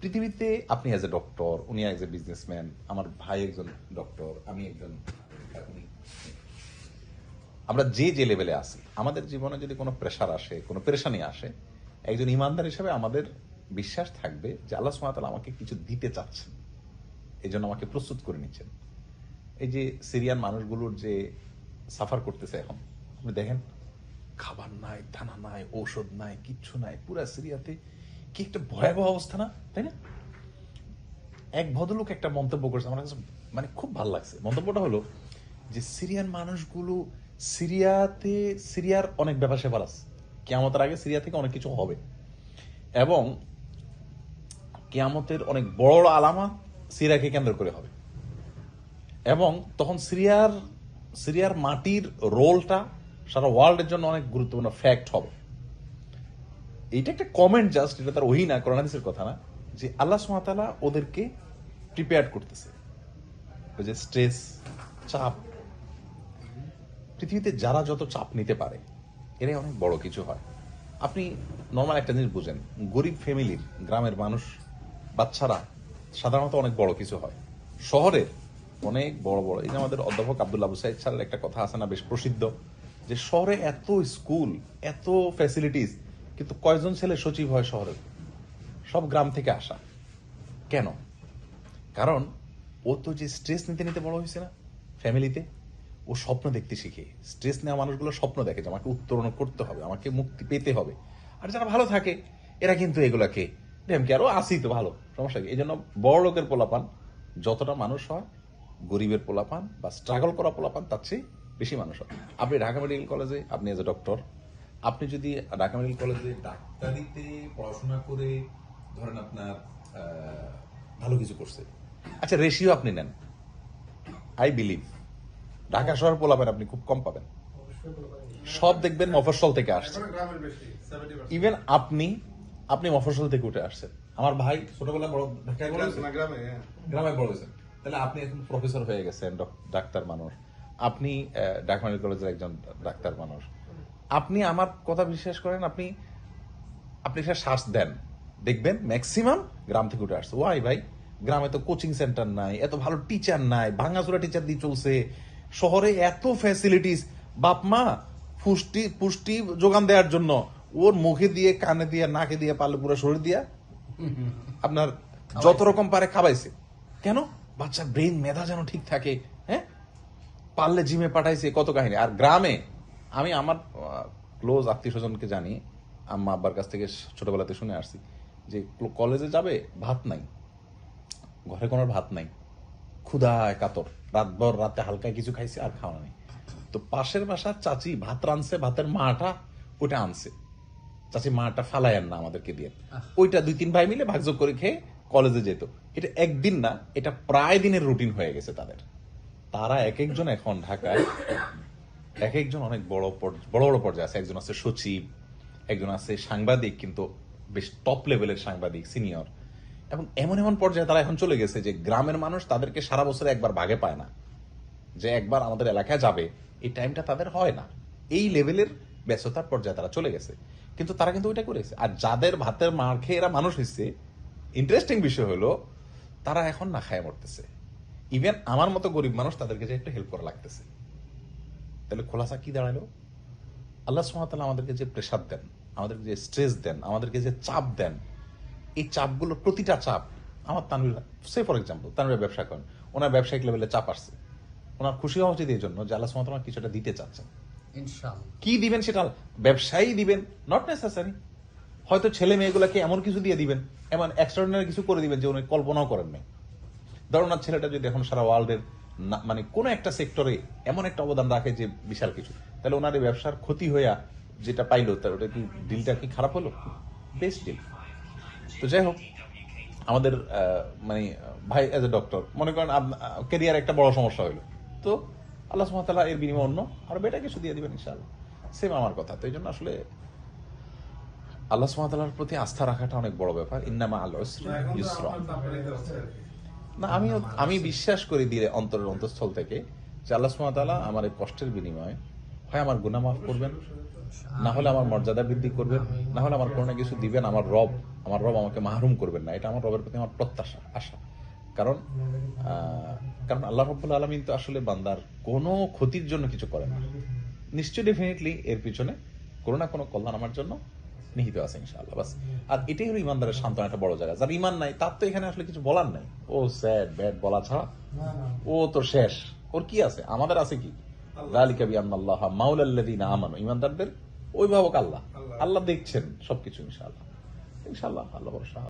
পৃথিবীতে আপনি as a doctor, উনি অ্যাজ এ বিজনেসম্যান, আমার ভাই একজন ডক্টর, আমি একজন, আমরা যে যে লেভেলে আছি, আমাদের জীবনে যদি কোনো প্রেশার আসে, কোনো পেরেশানি আসে, একজন ইমানদার হিসেবে আমাদের বিশ্বাস থাকবে যে আল্লাহ সুবহানাহু ওয়া তাআলা আমাকে কিছু দিতে চাচ্ছেন, এই জন্য আমাকে প্রস্তুত করে নিচ্ছেন। এই যে সিরিয়ান মানুষগুলোর যে সাফার করতেছে এখন, আপনি দেখেন, খাবার নাই, দানা নাই, ঔষধ নাই, কিচ্ছু নাই, পুরা সিরিয়াতে কি একটা ভয়াবহ অবস্থা, না তাই না? এক ভদ্রলোক একটা মন্তব্য করেছে, আমার কাছে মানে খুব ভালো লাগছে। মন্তব্যটা হলো যে সিরিয়ান মানুষগুলো সিরিয়ার অনেক ব্যাপার স্যাপার আছে, কিয়ামতের আগে সিরিয়া থেকে অনেক কিছু হবে, এবং কিয়ামতের অনেক বড় আলামত সিরিয়াকে কেন্দ্র করে হবে, এবং তখন সিরিয়ার মাটির রোলটা সারা ওয়ার্ল্ডের জন্য অনেক গুরুত্বপূর্ণ ফ্যাক্ট হবে। এইটা একটা কমেন্ট জাস্ট, এটা তার ওহী না, কোরআন হাদিসের কথা না, যে আল্লাহ সুবহানাহু ওয়া তাআলা ওদেরকে প্রিপেয়ার করতেছে। ওই যে স্ট্রেস, চাপ, পৃথিবীতে যারা যত চাপ নিতে পারে এরাই অনেক বড় কিছু হয়। আপনি নর্মাল একটা জিনিস বুঝেন, গরিব ফ্যামিলির, গ্রামের মানুষ, বাচ্চারা সাধারণত অনেক বড় কিছু হয়। শহরের অনেক বড় বড়, এই যে আমাদের অধ্যাপক আব্দুল্লাহ আবু সাইদ স্যারের একটা কথা আছে না, বেশ প্রসিদ্ধ, যে শহরে এত স্কুল, এত ফ্যাসিলিটিস, কিন্তু কয়জন ছেলে সচিব হয় শহরের? সব গ্রাম থেকে আসা। কেন? কারণ ও তো যে স্ট্রেস নিতে নিতে বড় হয়েছে না ফ্যামিলিতে, ও স্বপ্ন দেখতে শিখে। স্ট্রেস নেওয়া মানুষগুলো স্বপ্ন দেখে যে আমাকে উত্তরণ করতে হবে, আমাকে মুক্তি পেতে হবে। আর যারা ভালো থাকে এরা কিন্তু এগুলাকে কি আরো আসি তো ভালো, সমস্যা কি? এই জন্য বড় লোকের পোলাপান যতটা মানুষ হয়, গরিবের পোলাপান বা স্ট্রাগল করা পোলাপান তার চেয়ে বেশি মানুষ হয়। আপনি ঢাকা মেডিকেল কলেজে, আপনি এজ এ ডক্টর, আপনি যদি ঢাকা মেডিকেল কলেজে ডাক্তারিতে পড়াশোনা করে ধরেন আপনার ভালো কিছু করছে, আচ্ছা রেশিও আপনি নেন, আই বিলিভ ঢাকা শহর পোলাবেন আপনি খুব কম পাবেন। সব দেখবেন মফস্বল থেকে আসছে। ইভেন আপনি মফস্বল থেকে উঠে আসছেন। আমার ভাই ছোটবেলায় বড় ঢাকায় বড় হয়েছে, গ্রামে বড় হয়েছেন, তাহলে আপনি এখন প্রফেসর হয়ে গেছেন, ডাক্তার মানুষ, আপনি ঢাকা মেডিকেল কলেজের একজন ডাক্তার মানুষ। আপনি আমার কথা বিশ্বাস করেন, আপনি সেটা শ্বাস দেন, দেখবেন ম্যাক্সিমাম গ্রাম থেকে উঠে আসছে। ওয়াই ভাই? গ্রামে তো কোচিং সেন্টার নাই, এত ভালো টিচার নাই, ভাঙাচোরা টিচার দিয়ে চলছে। শহরে এত ফ্যাসিলিটিস, বাপ মা পুষ্টি যোগান দেওয়ার জন্য ওর মুখে দিয়ে, কানে দিয়ে, নাকে দিয়ে, পারলে পুরো শরীর দিয়া আপনার যত রকম পারে খাওয়াইছে। কেন? বাচ্চার ব্রেন, মেধা যেন ঠিক থাকে, হ্যাঁ, পারলে জিমে পাঠাইছে, কত কাহিনী। আর গ্রামে আমি আমার ক্লোজ আত্মীয় স্বজনকে জানি, আম্মা আব্বার কাছ থেকে ছোটবেলাতে শুনে আসছি যে কলেজে যাবে, ভাত নাই, ঘরে কোনো ভাত নাই, ক্ষুধায় কাতর, রাতভর রাতে হালকা কিছু খাইছে, আর খাওয়া নেই। তো পাশের বাসার চাচি ভাত রানছে, ভাতের মাটা ওইটা আনছে, চাচি মাটা ফালাইয়েন না আমাদেরকে দিয়ে, ওইটা 2-3 ভাই মিলে ভাগযোগ করে খেয়ে কলেজে যেত। এটা একদিন না, এটা প্রায় দিনের রুটিন হয়ে গেছে তাদের। তারা এক একজন এখন ঢাকায় এক একজন অনেক বড় বড় পর্যায়ে আছে। একজন আছে সচিব, একজন আছে সাংবাদিক, কিন্তু বেশ টপ লেভেলের সাংবাদিক, সিনিয়র। এবং এমন এমন পর্যায়ে তারা এখন চলে গেছে যে গ্রামের মানুষ তাদেরকে সারা বছরে একবার ভাগে পায় না, যে একবার আমাদের এলাকায় যাবে, এই টাইমটা তাদের হয় না। এই লেভেলের ব্যস্ততার পর্যায়ে তারা চলে গেছে, কিন্তু তারা কিন্তু ওইটা করেছে। আর যাদের ভাতের মার খেয়ে এরা মানুষ হয়েছে, ইন্টারেস্টিং বিষয় হলো তারা এখন না খায় মরতেছে। ইভেন আমার মতো গরিব মানুষ তাদেরকে যে একটু হেল্প করা লাগতেছে। তাহলে খোলাসা কি দাঁড়ালো? আল্লাহ সুবহানাহু ওয়া তাআলা আমাদেরকে যে প্রেসার দেন, আমাদেরকে যে স্ট্রেস দেন, আমাদেরকে যে চাপ দেন, এই চাপগুলো, প্রতিটা চাপ, আমার তানভীর, সে ফর এক্সাম্পল তানভীর ব্যবসা করেন, ওনার ব্যবসায়িক লেভেলে চাপ আসছে, ওনার খুশি হওয়া উচিত এই জন্য যে আল্লাহ সুবহানাহু ওয়া তাআলা কিছুটা দিতে চাচ্ছেন। কি দিবেন সেটা ব্যবসায়ী দিবেন, নট নেসেসারি। হয়তো ছেলে মেয়েগুলোকে এমন কিছু দিয়ে দিবেন, এমন এক্সট্রাঅর্ডিনারি কিছু করে দিবেন যে উনি কল্পনাও করেন নাই। ধরুন ওনার ছেলেটা যদি এখন সারা ওয়ার্ল্ডের মানে কোন একটা সেক্টরে এমন একটা অবদান রাখে যে বিশাল কিছু, তাহলে ওনার এই ব্যবসার ক্ষতি হইয়া যেটা পাইলো, তার ওটা কি, ডিলটা কি খারাপ হলো? Best deal. তো যাই হোক, আমাদের মানে ভাই এজ এ ডক্টর, মনে করেন ক্যারিয়ার একটা বড় সমস্যা হইলো, তো আল্লাহ সুবহানাহু ওয়া তাআলা এর বিনিময়ে অন্য আরো বেটার কিছু দিয়ে দিবেন ইনশাআল্লাহ। সেম আমার কথা। তো এই জন্য আসলে আল্লাহ সুবহানাহু ওয়া তাআলার প্রতি আস্থা রাখাটা অনেক বড় ব্যাপার। ইন্না মাআল উসরি ইউসরা। না, আমি বিশ্বাস করি দিয়ে অন্তরের অন্তঃস্থল থেকে যে আল্লাহ সুবহানাহু ওয়া তাআলা আমার এই কষ্টের বিনিময়ে হয় আমার গুনাহ মাফ করবেন, না হলে আমার মর্যাদা বৃদ্ধি করবেন, না হলে আমার কোনো না কিছু দিবেন। আমার রব আমাকে মাহরুম করবেন না। এটা আমার রবের প্রতি আমার প্রত্যাশা, আশা। কারণ কারণ আল্লাহ রাব্বুল আলামিন তো আসলে বান্দার কোনো ক্ষতির জন্য কিছু করেন না। নিশ্চয় ডেফিনেটলি এর পিছনে কোনো না কোনো কল্যাণ আমার জন্য নিহিত আছে ইনশাআল্লাহ। বাস। আর এটাই হলো ইমানদারের সান্ত্বনা, একটা বড় জায়গা। যার ইমান নাই তার তো এখানে আসলে কিছু বলার নাই। ও স্যাড ব্যাড বলা ছাড়া ও তো শেষ। ওর কি আছে? আমাদের আছে কি? যালিকা বিআন্নাল্লাহা মাওলাল্লাযিনা আমানু। ইমানদারদের অভিভাবক আল্লাহ। আল্লাহ দেখছেন সবকিছু ইনশাআল্লাহ। ইনশাআল্লাহ আল্লাহ ভরসা।